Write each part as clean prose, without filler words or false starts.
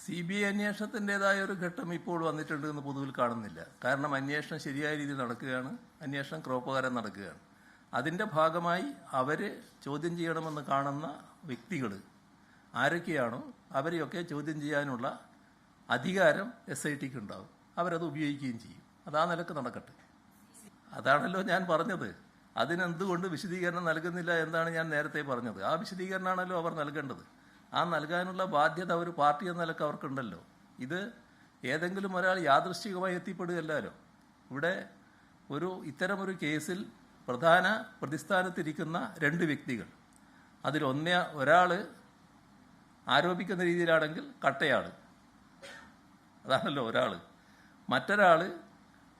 CBI അന്വേഷണത്തിൻ്റെതായ ഒരു ഘട്ടം ഇപ്പോൾ വന്നിട്ടുണ്ട് എന്ന് പൊതുവിൽ കാണുന്നില്ല. കാരണം അന്വേഷണം ശരിയായ രീതിയിൽ നടക്കുകയാണ്, അന്വേഷണം ക്രമപ്രകാരം നടക്കുകയാണ്. അതിൻ്റെ ഭാഗമായി അവർ ചോദ്യം ചെയ്യണമെന്ന് കാണുന്ന വ്യക്തികൾ ആരൊക്കെയാണോ അവരെയൊക്കെ ചോദ്യം ചെയ്യാനുള്ള അധികാരം SITക്ക് ഉണ്ടാവും. അവരത് ഉപയോഗിക്കുകയും ചെയ്യും. അത് ആ നിലക്ക് നടക്കട്ടെ. അതാണല്ലോ ഞാൻ പറഞ്ഞത്. അതിനെന്തുകൊണ്ട് വിശദീകരണം നൽകുന്നില്ല എന്നാണ് ഞാൻ നേരത്തെ പറഞ്ഞത്. ആ വിശദീകരണമാണല്ലോ അവർ നൽകേണ്ടത്. ആ നൽകാനുള്ള ബാധ്യത ഒരു പാർട്ടി എന്ന നിലക്ക് അവർക്കുണ്ടല്ലോ. ഇത് ഏതെങ്കിലും ഒരാൾ യാദൃശ്ചികമായി എത്തിപ്പെടുകയല്ലോ. ഇവിടെ ഇത്തരമൊരു കേസിൽ പ്രധാന പ്രതിസ്ഥാനത്തിരിക്കുന്ന രണ്ട് വ്യക്തികൾ, ഒരാൾ ആരോപിക്കുന്ന രീതിയിലാണെങ്കിൽ കട്ടയാൾ, അതാണല്ലോ ഒരാൾ. മറ്റൊരാൾ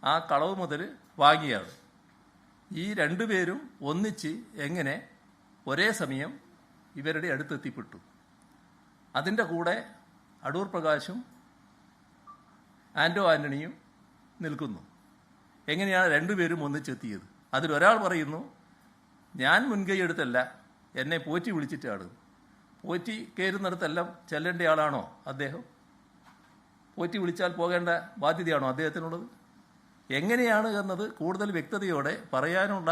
ആ കളവ് മുതൽ വാങ്ങിയാൾ. ഈ രണ്ടുപേരും ഒന്നിച്ച് എങ്ങനെ ഒരേ സമയം ഇവരുടെ അടുത്തെത്തിപ്പെട്ടു? അതിൻ്റെ കൂടെ അടൂർ പ്രകാശും ആൻ്റോ ആൻ്റണിയും നിൽക്കുന്നു. എങ്ങനെയാണ് രണ്ടുപേരും ഒന്നിച്ചെത്തിയത്? അതിലൊരാൾ പറയുന്നു, ഞാൻ മുൻകൈ എടുത്തല്ല, എന്നെ പോറ്റി വിളിച്ചിട്ടാണ്. പോറ്റി കയറുന്നിടത്തെല്ലാം ചെല്ലേണ്ട ആളാണോ അദ്ദേഹം? പോറ്റി വിളിച്ചാൽ പോകേണ്ട ബാധ്യതയാണോ അദ്ദേഹത്തിനുള്ളത്? എങ്ങനെയാണ് എന്നത് കൂടുതൽ വ്യക്തതയോടെ പറയാനുള്ള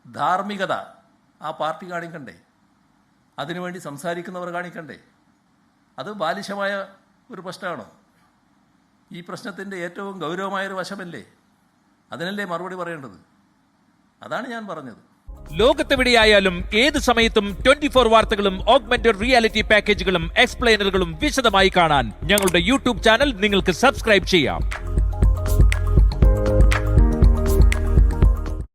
ധാർമ്മികത ആ പാർട്ടി കാണിക്കണ്ടേ? അതിനുവേണ്ടി സംസാരിക്കുന്നവർ കാണിക്കണ്ടേ? അത് ബാലിശമായ ഒരു പ്രശ്നമാണോ? ഈ പ്രശ്നത്തിൻ്റെ ഏറ്റവും ഗൗരവമായൊരു വശമല്ലേ? അതിനല്ലേ മറുപടി പറയേണ്ടത്? അതാണ് ഞാൻ പറഞ്ഞത്. ലോകത്തെവിടെയായാലും ഏത് സമയത്തും 24 വാർത്തകളും ഓഗ്മെന്റഡ് റിയാലിറ്റി പാക്കേജുകളും എക്സ്പ്ലെയിനറുകളും വിശദമായി കാണാൻ ഞങ്ങളുടെ യൂട്യൂബ് ചാനൽ നിങ്ങൾക്ക് സബ്സ്ക്രൈബ് ചെയ്യാം.